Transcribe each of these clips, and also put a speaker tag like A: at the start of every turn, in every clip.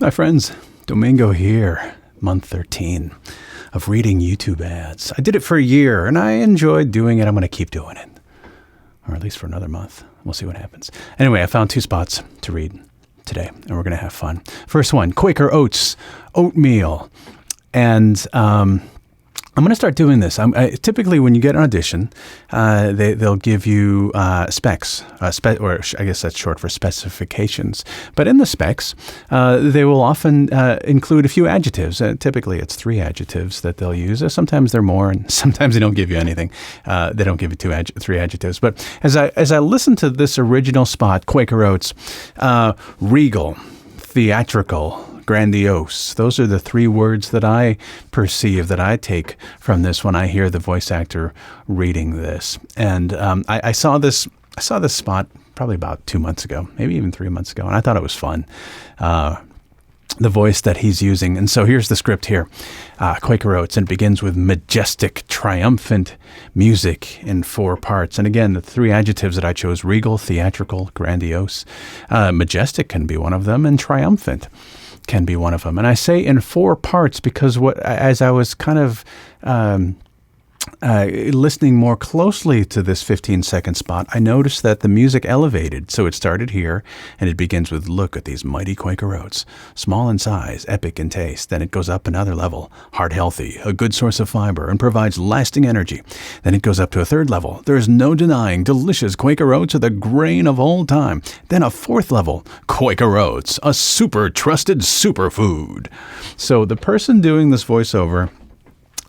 A: Hi friends, Domingo here, month 13 of reading YouTube ads. I did it for a year and I enjoyed doing it. I'm going to keep doing it, or at least for another month. We'll see what happens. Anyway, I found 2 spots to read today and we're going to have fun. First one, Quaker Oats, oatmeal. And I'm going to start doing this. Typically, when you get an audition, they'll give you specs, or I guess that's short for specifications. But in the specs, they will often include a few adjectives. Typically, it's 3 adjectives that they'll use. Sometimes they're more, and sometimes they don't give you anything. They don't give you 3 adjectives. But as I listen to this original spot, Quaker Oats, regal, theatrical, grandiose. Those are the 3 words that I perceive, that I take from this when I hear the voice actor reading this. And I saw this spot probably about 2 months ago, maybe even 3 months ago, and I thought it was fun. The voice that he's using. And so here's the script here. Quaker Oats, and it begins with majestic, triumphant music in 4 parts. And again, the 3 adjectives that I chose: regal, theatrical, grandiose. Majestic can be one of them, and triumphant can be one of them. And I say in 4 parts because as I was kind of listening more closely to this 15-second spot, I noticed that the music elevated. So it started here, and it begins with, look at these mighty Quaker Oats, small in size, epic in taste. Then it goes up another level, heart healthy, a good source of fiber, and provides lasting energy. Then it goes up to a 3rd level. There's no denying delicious Quaker Oats are the grain of all time. Then a 4th level, Quaker Oats, a super trusted superfood. So the person doing this voiceover,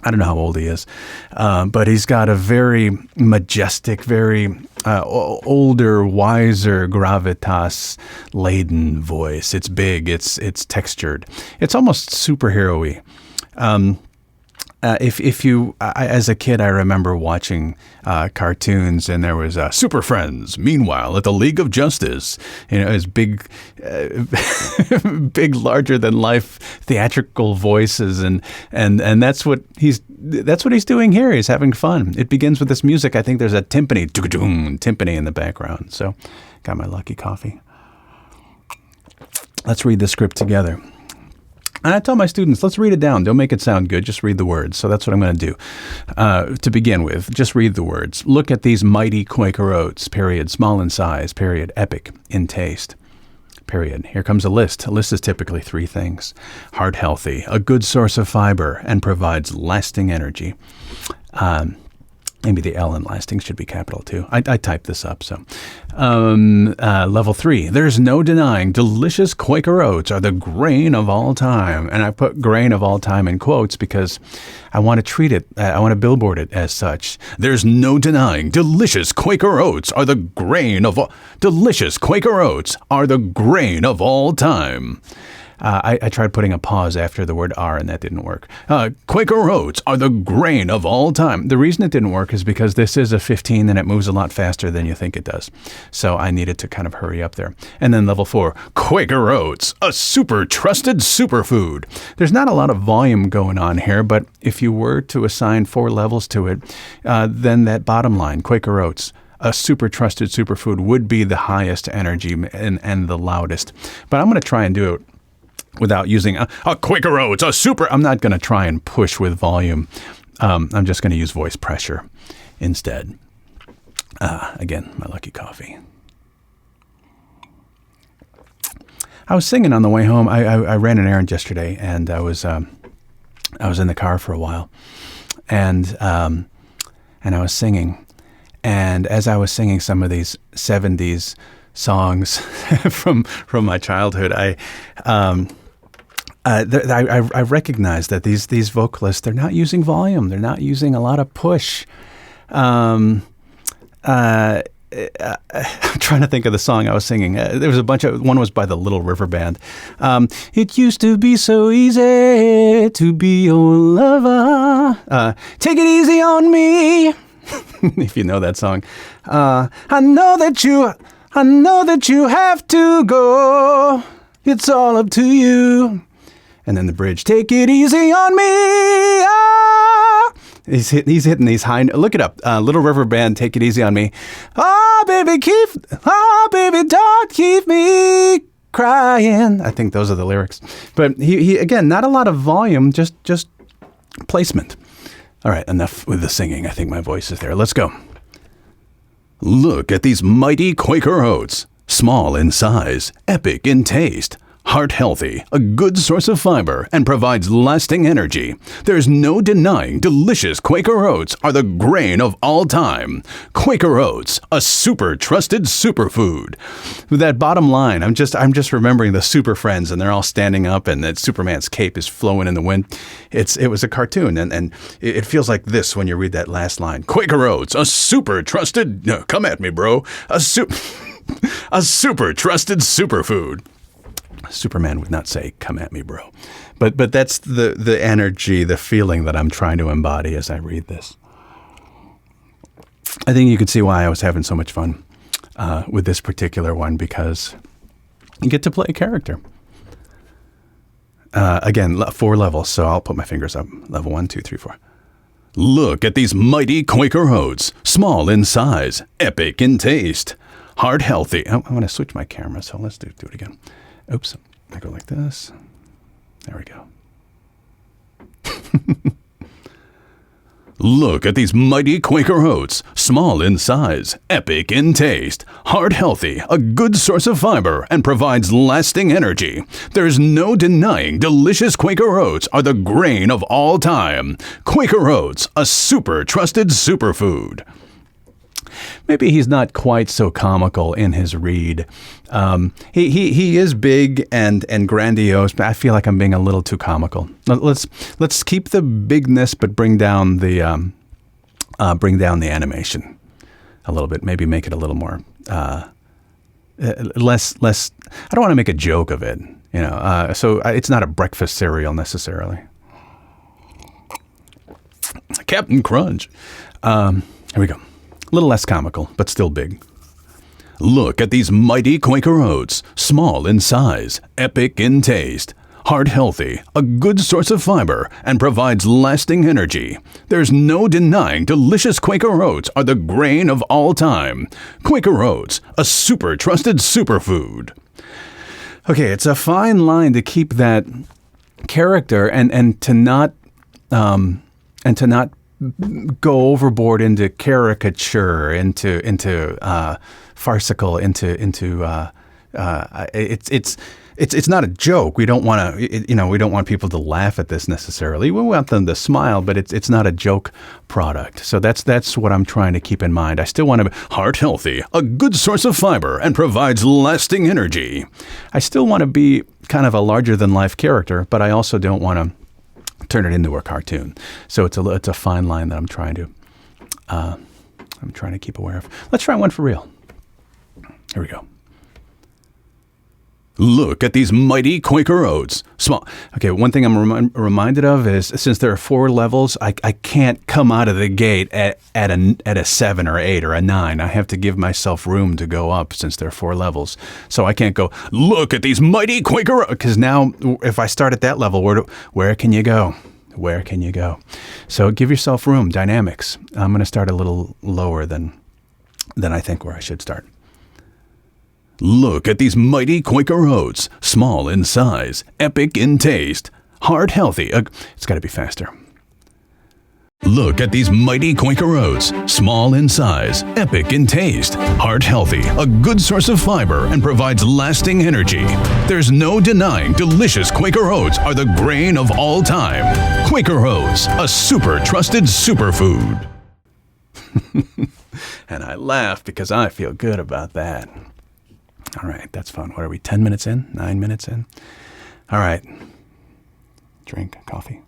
A: I don't know how old he is, but he's got a very majestic, very older, wiser, gravitas-laden voice. It's big. It's textured. It's almost superhero-y. As a kid, I remember watching cartoons, and there was Super Friends. Meanwhile, at the League of Justice, his big, big, larger than life theatrical voices, and that's what he's doing here. He's having fun. It begins with this music. I think there's a timpani in the background. So, got my lucky coffee. Let's read the script together. And I tell my students, let's read it down. Don't make it sound good. Just read the words. So that's what I'm going to do. To begin with, just read the words. Look at these mighty Quaker Oats, period. Small in size, period. Epic in taste, period. Here comes a list. A list is typically 3 things. Heart healthy, a good source of fiber, and provides lasting energy. Maybe the L in lasting should be capital too. I typed this up. So, level 3, there's no denying delicious Quaker Oats are the grain of all time. And I put grain of all time in quotes because I want to treat it, I want to billboard it as such. There's no denying delicious Quaker Oats are the grain of delicious Quaker Oats are the grain of all time. I tried putting a pause after the word "are," and that didn't work. Quaker Oats are the grain of all time. The reason it didn't work is because this is a 15 and it moves a lot faster than you think it does. So I needed to kind of hurry up there. And then level 4, Quaker Oats, a super trusted superfood. There's not a lot of volume going on here, but if you were to assign 4 levels to it, then that bottom line, Quaker Oats, a super trusted superfood, would be the highest energy and the loudest. But I'm going to try and do it without using a Quaker Oats, a super. I'm not going to try and push with volume. I'm just going to use voice pressure instead. Again, my lucky coffee. I was singing on the way home. I ran an errand yesterday, and I was in the car for a while, and I was singing. And as I was singing some of these 70s songs from my childhood, I recognize that these vocalists, they're not using volume. They're not using a lot of push. I'm trying to think of the song I was singing. There was a bunch of, one was by the Little River Band. It used to be so easy to be your lover. Take it easy on me. If you know that song. I know that you have to go. It's all up to you. And then the bridge, take it easy on me. Ah. He's hitting these high. Look it up. Little River Band, take it easy on me. Ah, baby, don't keep me crying. I think those are the lyrics. But he again, not a lot of volume, just placement. All right, enough with the singing. I think my voice is there. Let's go. Look at these mighty Quaker Oats. Small in size, epic in taste, heart healthy, a good source of fiber, and provides lasting energy. There's no denying delicious Quaker Oats are the grain of all time. Quaker Oats, a super trusted superfood. With that bottom line, I'm just remembering the Super Friends, and they're all standing up, and that Superman's cape is flowing in the wind. It was a cartoon, and it feels like this when you read that last line. Quaker Oats, a super trusted, come at me, bro, a super trusted superfood. Superman would not say, come at me, bro. But that's the energy, the feeling that I'm trying to embody as I read this. I think you could see why I was having so much fun with this particular one, because you get to play a character. Again, 4 levels, so I'll put my fingers up. Level 1, 2, 3, 4. Look at these mighty Quaker Oats. Small in size, epic in taste, heart healthy. I want to switch my camera, so let's do it again. Oops, I go like this. There we go. Look at these mighty Quaker Oats. Small in size, epic in taste, heart healthy, a good source of fiber, and provides lasting energy. There's no denying delicious Quaker Oats are the grain of all time. Quaker Oats, a super trusted superfood. Maybe he's not quite so comical in his read. He is big and grandiose, but I feel like I'm being a little too comical. Let's keep the bigness, but bring down the animation a little bit. Maybe make it a little more less. I don't want to make a joke of it, so it's not a breakfast cereal necessarily. Captain Crunch. Here we go. A little less comical, but still big. Look at these mighty Quaker Oats. Small in size, epic in taste, heart healthy, a good source of fiber, and provides lasting energy. There's no denying delicious Quaker Oats are the grain of all time. Quaker Oats, a super trusted superfood. Okay, it's a fine line to keep that character and to not go overboard into caricature, into farcical, it's not a joke. We don't want to, we don't want people to laugh at this necessarily. We want them to smile, but it's not a joke product. So that's what I'm trying to keep in mind. I still want to be heart healthy, a good source of fiber, and provides lasting energy. I still want to be kind of a larger than life character, but I also don't want to turn it into a cartoon. So it's a fine line that I'm trying to keep aware of. Let's try one for real. Here we go. Look at these mighty Quaker Oats. Small. Okay, one thing I'm reminded of is, since there are 4 levels, I can't come out of the gate at a 7 or 8 or a 9. I have to give myself room to go up, since there are 4 levels. So I can't go, look at these mighty Quaker Oats, because now if I start at that level, where can you go? Where can you go? So give yourself room, dynamics. I'm going to start a little lower than I think where I should start. Look at these mighty Quaker Oats. Small in size, epic in taste, heart healthy. It's got to be faster. Look at these mighty Quaker Oats. Small in size, epic in taste, heart healthy, a good source of fiber, and provides lasting energy. There's no denying delicious Quaker Oats are the grain of all time. Quaker Oats, a super trusted superfood. And I laugh because I feel good about that. All right, that's fun. What are we, 10 minutes in? 9 minutes in? All right. Drink coffee.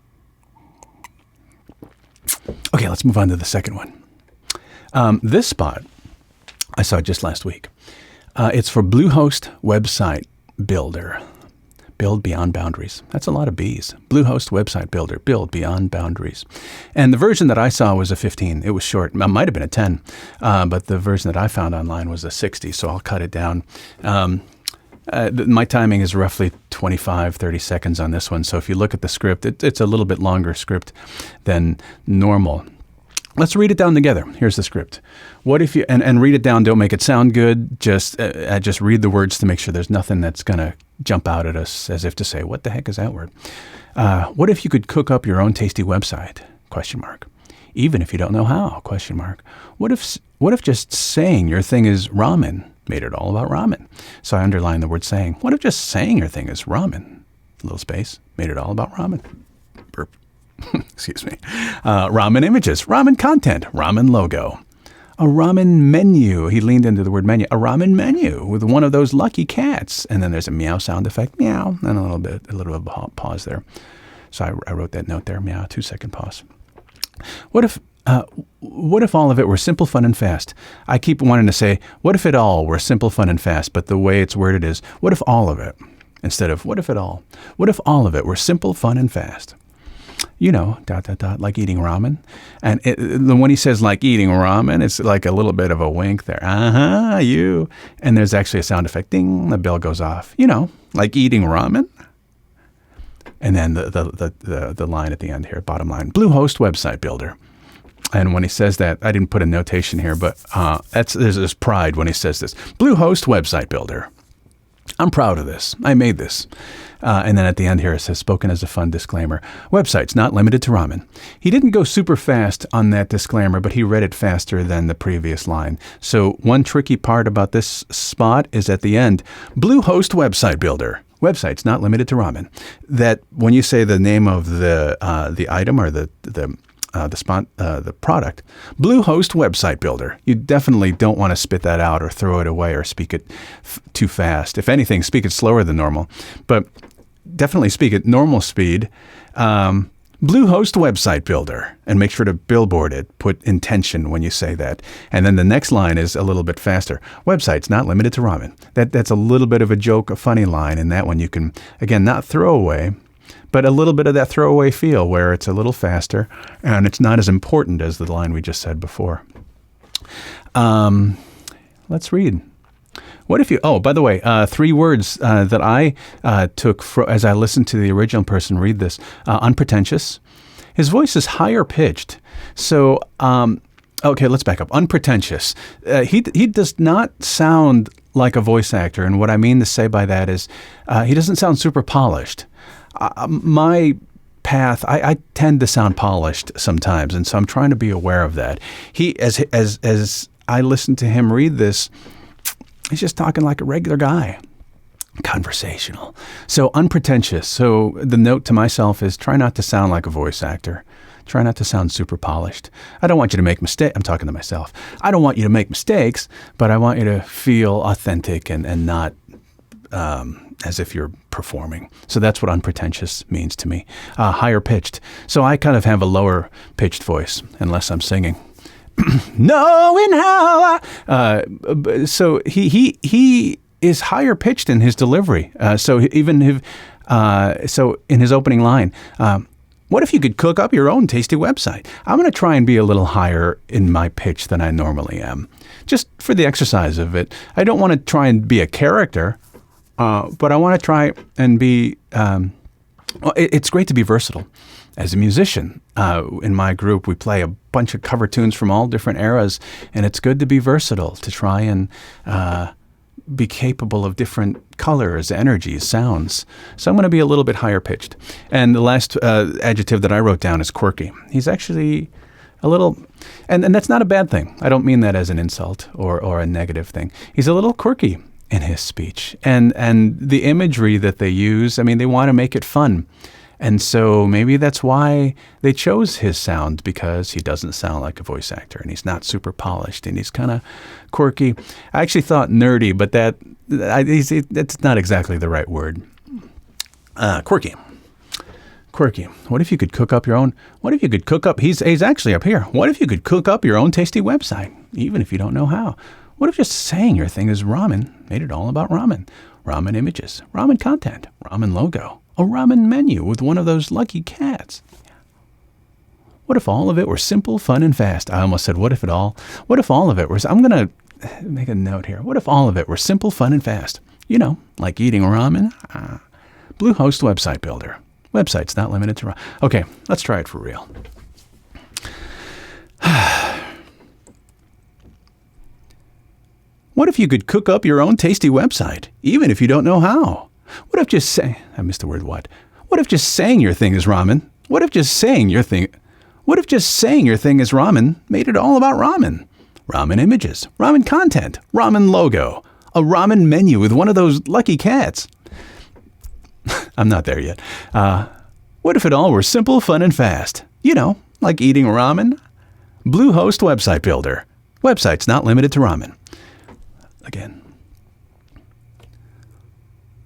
A: Okay, let's move on to the second one. This spot I saw just last week. It's for Bluehost website builder. Build beyond boundaries. That's a lot of B's. Bluehost website builder. Build beyond boundaries. And the version that I saw was a 15. It was short. It might have been a 10, but the version that I found online was a 60, so I'll cut it down. My timing is roughly 25, 30 seconds on this one. So if you look at the script, it's a little bit longer script than normal. Let's read it down together. Here's the script. What if you, and read it down, don't make it sound good. Just read the words to make sure there's nothing that's going to jump out at us as if to say, what the heck is that word? What if you could cook up your own tasty website? ? Even if you don't know how? ? What if just saying your thing is ramen made it all about ramen? So I underline the word saying. What if just saying your thing is ramen, little space, made it all about ramen? Burp. Excuse me. Ramen images, ramen content, ramen logo. A ramen menu. He leaned into the word menu. A ramen menu with one of those lucky cats. And then there's a meow sound effect. Meow. And a little bit of a pause there. So I wrote that note there. Meow. 2-second pause. What if all of it were simple, fun, and fast? I keep wanting to say, what if it all were simple, fun, and fast? But the way it's worded is, what if all of it? Instead of, what if it all? What if all of it were simple, fun, and fast? You know, ... like eating ramen. And when he says like eating ramen, it's like a little bit of a wink there. You. And there's actually a sound effect. Ding, the bell goes off. You know, like eating ramen. And then the line at the end here, bottom line, Bluehost website builder. And when he says that, I didn't put a notation here, but there's this pride when he says this. Bluehost website builder. I'm proud of this. I made this. And then at the end here, it says, spoken as a fun disclaimer. Websites not limited to ramen. He didn't go super fast on that disclaimer, but he read it faster than the previous line. So one tricky part about this spot is at the end, Bluehost website builder. Websites not limited to ramen. That when you say the name of the item or the product, Bluehost website builder. You definitely don't want to spit that out or throw it away or speak it too fast. If anything, speak it slower than normal, but definitely speak at normal speed. Bluehost website builder, and make sure to billboard it. Put intention when you say that. And then the next line is a little bit faster. Websites not limited to ramen. That's a little bit of a joke, a funny line, and that one you can, again, not throw away, but a little bit of that throwaway feel where it's a little faster and it's not as important as the line we just said before. Let's read. What if you, by the way, 3 words that I took as I listened to the original person read this. Unpretentious. His voice is higher pitched. So, okay, let's back up. Unpretentious. He does not sound like a voice actor. And what I mean to say by that is he doesn't sound super polished. My path, I tend to sound polished sometimes. And so I'm trying to be aware of that. He, as I listened to him read this, he's just talking like a regular guy. Conversational. So unpretentious. So the note to myself is try not to sound like a voice actor. Try not to sound super polished. I don't want you to make mistakes. I'm talking to myself. I don't want you to make mistakes, but I want you to feel authentic and not as if you're performing. So that's what unpretentious means to me. Higher pitched. So I kind of have a lower pitched voice unless I'm singing. Knowing how so he is higher pitched in his delivery. So even so in his opening line, what if you could cook up your own tasty website? I'm going to try and be a little higher in my pitch than I normally am, just for the exercise of it. I don't want to try and be a character, but I want to try and be. It's great to be versatile. As a musician, in my group, we play a bunch of cover tunes from all different eras, and it's good to be versatile, to try and be capable of different colors, energies, sounds. So I'm going to be a little bit higher pitched. And the last adjective that I wrote down is quirky. He's actually a little, and that's not a bad thing. I don't mean that as an insult or a negative thing. He's a little quirky in his speech. And the imagery that they use, I mean, they want to make it fun. And so maybe that's why they chose his sound, because he doesn't sound like a voice actor and he's not super polished and he's kind of quirky. I actually thought nerdy, but that's not exactly the right word. Quirky. What if you could cook up your own? What if you could cook up? He's actually up here. What if you could cook up your own tasty website, even if you don't know how? What if just saying your thing is ramen made it all about ramen? Ramen images, ramen content, ramen logo. A ramen menu with one of those lucky cats. What if all of it were simple, fun, and fast? I almost said, what if all of it were, I'm going to make a note here. What if all of it were simple, fun, and fast? You know, like eating ramen. Bluehost website builder. Websites not limited to ramen. Okay, let's try it for real. What if you could cook up your own tasty website, even if you don't know how? What if just say, I missed the word what? What if just saying your thing is ramen? What if just saying your thing is ramen made it all about ramen? Ramen images, ramen content, ramen logo, a ramen menu with one of those lucky cats. I'm not there yet. What if it all were simple, fun, and fast? You know, like eating ramen. Bluehost website builder. Websites not limited to ramen. Again.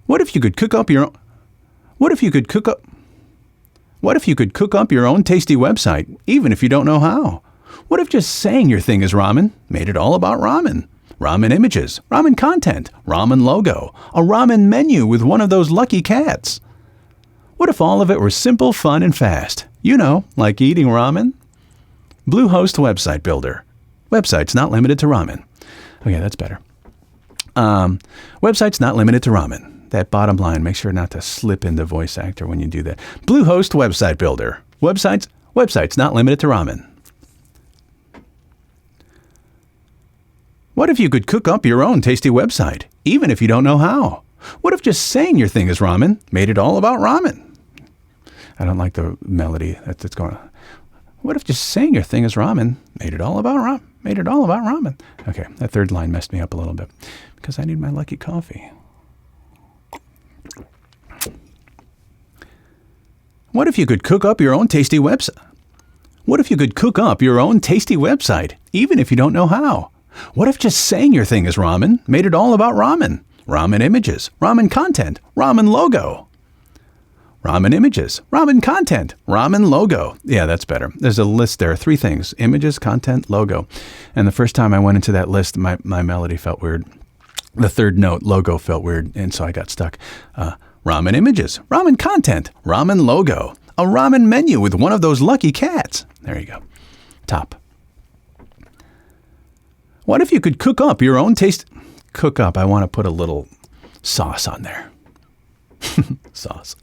A: What if you could cook up your own tasty website, even if you don't know how? What if just saying your thing is ramen made it all about ramen? Ramen images, ramen content, ramen logo, a ramen menu with one of those lucky cats. What if all of it were simple, fun, and fast? You know, like eating ramen. Bluehost website builder. Websites not limited to ramen. Okay, that's better. Websites not limited to ramen. That bottom line, make sure not to slip into voice actor when you do that. Bluehost website builder. Websites not limited to ramen. What if you could cook up your own tasty website, even if you don't know how? What if just saying your thing is ramen made it all about ramen? I don't like the melody that's going on. What if just saying your thing is ramen made it all about ramen? Made it all about ramen. Okay, that third line messed me up a little bit because I need my lucky coffee. What if you could cook up your own tasty website? What if you could cook up your own tasty website, even if you don't know how? What if just saying your thing is ramen made it all about ramen? Ramen images, ramen content, ramen logo. Ramen images, ramen content, ramen logo. Yeah, that's better. There's a list there. 3 things. Images, content, logo. And the first time I went into that list, my melody felt weird. The third note, logo, felt weird, and so I got stuck. Ramen images, ramen content, ramen logo. A ramen menu with one of those lucky cats. There you go. Top. What if you could cook up your own taste? Cook up. I want to put a little sauce on there. Sauce.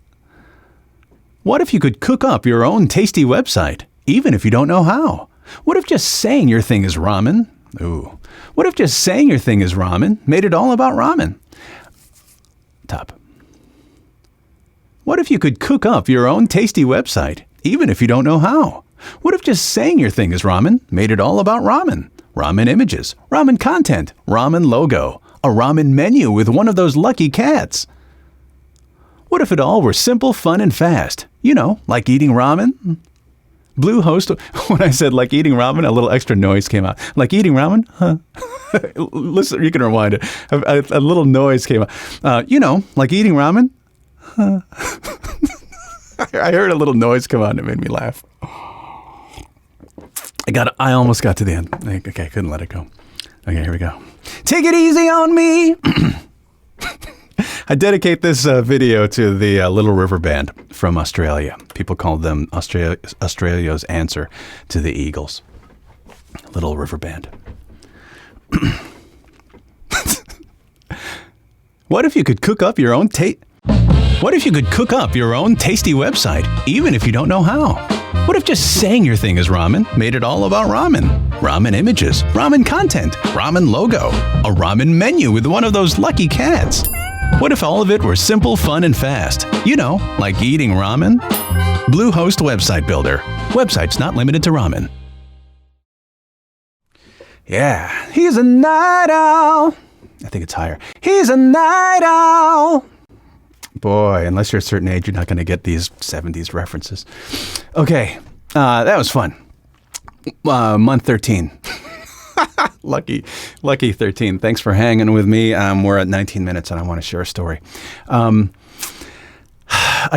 A: What if you could cook up your own tasty website, even if you don't know how? What if just saying your thing is ramen? Ooh. What if just saying your thing is ramen made it all about ramen? Top. What if you could cook up your own tasty website, even if you don't know how? What if just saying your thing is ramen made it all about ramen? Ramen images, ramen content, ramen logo, a ramen menu with one of those lucky cats. What if it all were simple, fun, and fast? You know, like eating ramen? Bluehost, when I said like eating ramen, a little extra noise came out. Like eating ramen? Huh? Listen, you can rewind it. A little noise came out. You know, like eating ramen? Huh? I heard a little noise come out and it made me laugh. I almost got to the end. Okay, I couldn't let it go. Okay, here we go. Take it easy on me. I dedicate this video to the Little River Band from Australia. People call them Australia's answer to the Eagles. Little River Band. What if you could cook up your own What if you could cook up your own tasty website, even if you don't know how? What if just saying your thing is ramen made it all about ramen? Ramen images, ramen content, ramen logo, a ramen menu with one of those lucky cats. What if all of it were simple, fun, and fast? You know, like eating ramen? Bluehost website builder. Websites not limited to ramen. Yeah, he's a night owl. I think it's higher. He's a night owl. Boy, unless you're a certain age, you're not going to get these 70s references. Okay, that was fun. Month 13. Lucky 13. Thanks for hanging with me. We're at 19 minutes and I want to share a story. I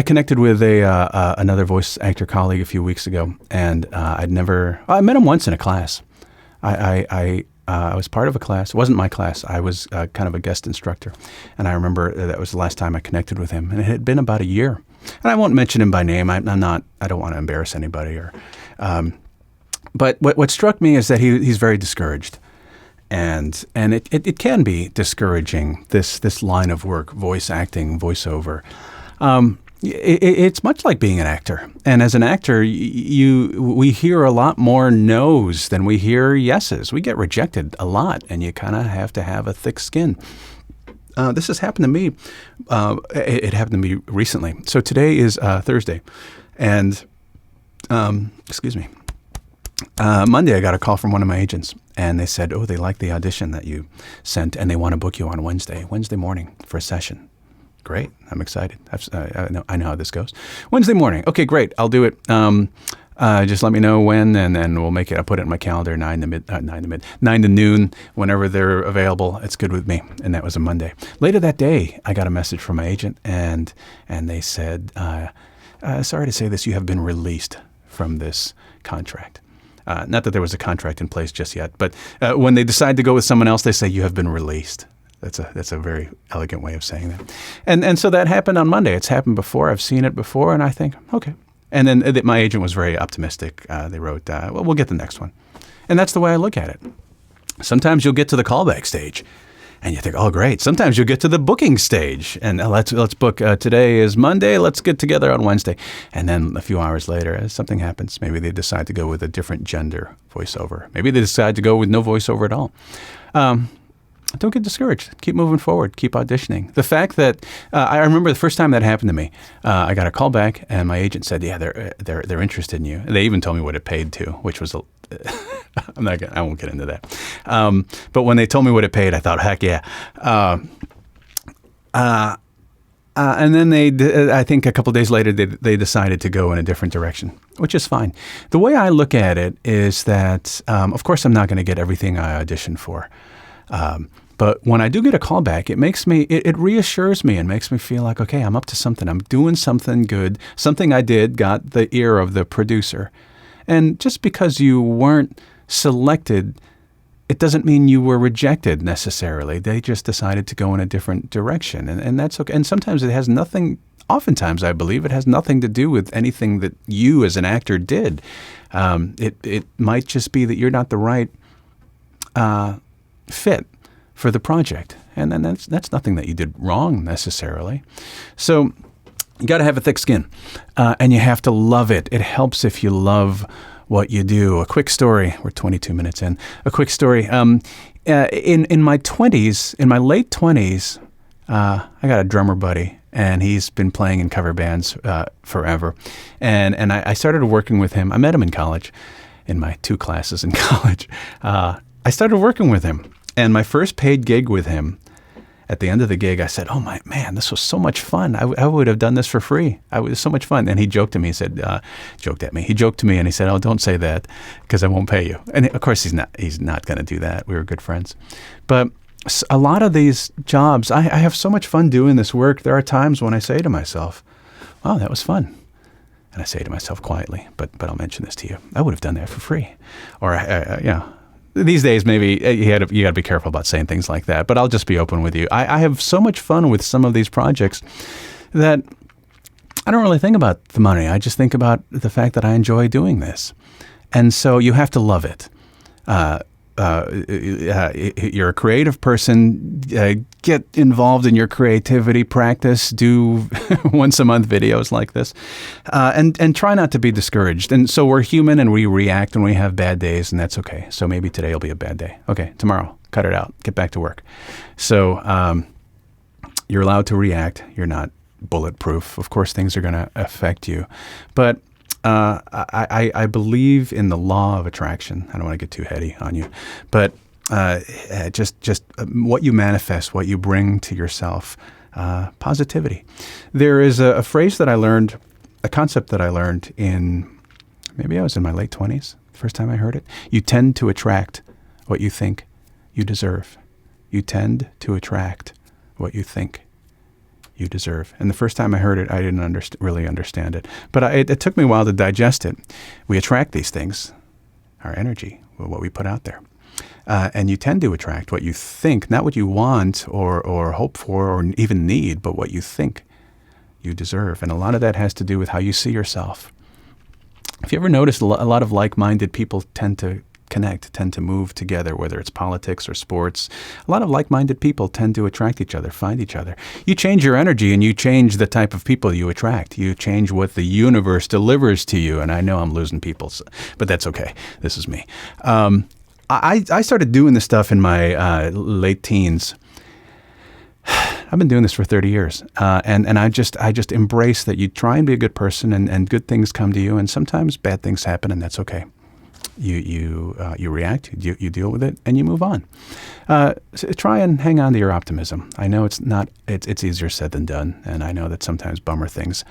A: connected with another voice actor colleague a few weeks ago, and I met him once in a class. I was part of a class. It wasn't my class. I was kind of a guest instructor. And I remember that was the last time I connected with him. And it had been about a year. And I won't mention him by name. I don't want to embarrass anybody. But what struck me is that he's very discouraged. And it can be discouraging, this line of work, voice acting, voiceover. It's much like being an actor. And as an actor, we hear a lot more no's than we hear yeses. We get rejected a lot, and you kind of have to have a thick skin. This has happened to me. It happened to me recently. So today is Thursday, and excuse me. Monday, I got a call from one of my agents, and they said, "Oh, they like the audition that you sent, and they want to book you on Wednesday morning for a session." Great, I'm excited. I know how this goes. Wednesday morning, okay, great, I'll do it. Just let me know when, and then we'll make it. I'll put it in my calendar, 9 to noon, whenever they're available. It's good with me. And that was a Monday. Later that day, I got a message from my agent, and they said, "Sorry to say this, you have been released from this contract." Not that there was a contract in place just yet, but when they decide to go with someone else, they say you have been released. That's a very elegant way of saying that. And so that happened on Monday. It's happened before. I've seen it before, and I think, okay. And then my agent was very optimistic. They wrote, well, we'll get the next one. And that's the way I look at it. Sometimes you'll get to the callback stage, and you think, oh, great. Sometimes you'll get to the booking stage, and let's book. Today is Monday. Let's get together on Wednesday. And then a few hours later, something happens. Maybe they decide to go with a different gender voiceover. Maybe they decide to go with no voiceover at all. Don't get discouraged. Keep moving forward. Keep auditioning. The fact that I remember the first time that happened to me, I got a call back, and my agent said, "Yeah, they're interested in you." They even told me what it paid to, which was I won't get into that. But when they told me what it paid, I thought, heck yeah. And then I think a couple of days later, they decided to go in a different direction, which is fine. The way I look at it is that, of course, I'm not going to get everything I auditioned for. But when I do get a call back, it reassures me and makes me feel like, okay, I'm up to something. I'm doing something good. Something I did got the ear of the producer. And just because you weren't selected, it doesn't mean you were rejected necessarily. They just decided to go in a different direction. And that's okay. And sometimes it has nothing, oftentimes I believe, it has nothing to do with anything that you as an actor did. It might just be that you're not the right fit for the project, and then that's nothing that you did wrong necessarily. So you got to have a thick skin, and you have to love it. It helps if you love what you do. A quick story. We're 22 minutes in. A quick story. In my 20s, in my late 20s, I got a drummer buddy, and he's been playing in cover bands forever. And I started working with him. I met him in college, in my 2 classes in college. I started working with him. And my first paid gig with him, at the end of the gig, I said, "Oh my man, this was so much fun. I would have done this for free. It was so much fun." And he joked at me. He said, He joked to me, and he said, "Oh, don't say that, because I won't pay you." And of course, he's not going to do that. We were good friends. But a lot of these jobs, I have so much fun doing this work. There are times when I say to myself, "Wow, that was fun." And I say to myself quietly, but I'll mention this to you. I would have done that for free, or These days, maybe you got to be careful about saying things like that, but I'll just be open with you. I have so much fun with some of these projects that I don't really think about the money. I just think about the fact that I enjoy doing this. And so you have to love it. You're a creative person. Get involved in your creativity. Practice. Do once a month videos like this, and try not to be discouraged. And so we're human, and we react, and we have bad days, and that's okay. So maybe today will be a bad day. Okay, tomorrow, cut it out. Get back to work. So you're allowed to react. You're not bulletproof. Of course, things are going to affect you, but I believe in the law of attraction. I don't want to get too heady on you, but just what you manifest, what you bring to yourself, positivity. There is a phrase that I learned, a concept that I learned maybe I was in my late 20s, the first time I heard it. You tend to attract what you think you deserve. You tend to attract what you think you deserve. And the first time I heard it, I didn't really understand it. But it took me a while to digest it. We attract these things, our energy, what we put out there. And you tend to attract what you think, not what you want or hope for or even need, but what you think you deserve. And a lot of that has to do with how you see yourself. If you ever noticed, a lot of like-minded people tend to connect, tend to move together, whether it's politics or sports. A lot of like-minded people tend to attract each other, find each other. You change your energy and you change the type of people you attract. You change what the universe delivers to you. And I know I'm losing people, but that's okay. This is me. I started doing this stuff in my late teens. I've been doing this for 30 years, and I just embrace that you try and be a good person, and good things come to you, and sometimes bad things happen, and that's okay. You react, you deal with it, and you move on. So try and hang on to your optimism. I know it's easier said than done, and I know that sometimes bummer things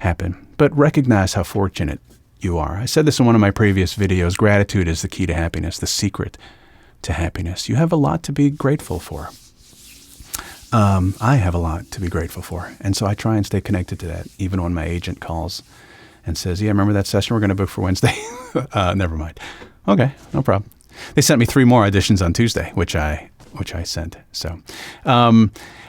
A: happen, but recognize how fortunate you are. I said this in one of my previous videos. Gratitude is the key to happiness, the secret to happiness. You have a lot to be grateful for. I have a lot to be grateful for. And so I try and stay connected to that, even when my agent calls and says, yeah, remember that session we're going to book for Wednesday? Never mind. Okay, no problem. They sent me 3 more auditions on Tuesday, which I sent. So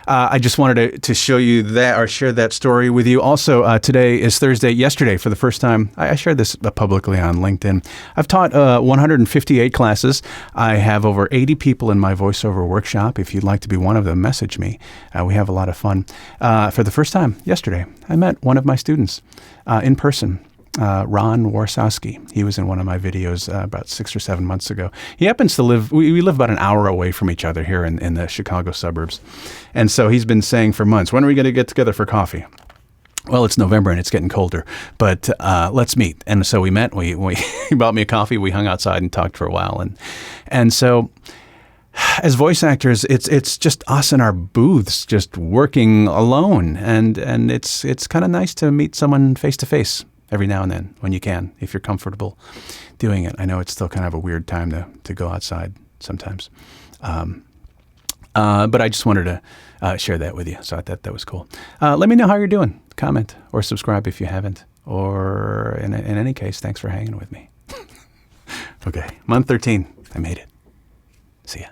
A: I just wanted to show you that, or share that story with you. Also, today is Thursday. Yesterday, for the first time, I shared this publicly on LinkedIn. I've taught 158 classes. I have over 80 people in my voiceover workshop. If you'd like to be one of them, message me. We have a lot of fun. For the first time, yesterday, I met one of my students in person. Ron Warsowski. He was in one of my videos about 6 or 7 months ago. He happens to live, we live about an hour away from each other here in the Chicago suburbs. And so he's been saying for months, when are we going to get together for coffee? Well, it's November and it's getting colder, but let's meet. And so we met. He bought me a coffee. We hung outside and talked for a while. And so as voice actors, it's just us in our booths, just working alone. And it's kind of nice to meet someone face to face every now and then when you can, if you're comfortable doing it. I know it's still kind of a weird time to go outside sometimes. But I just wanted to share that with you. So I thought that was cool. Let me know how you're doing. Comment or subscribe if you haven't. Or in any case, thanks for hanging with me. Okay, month 13. I made it. See ya.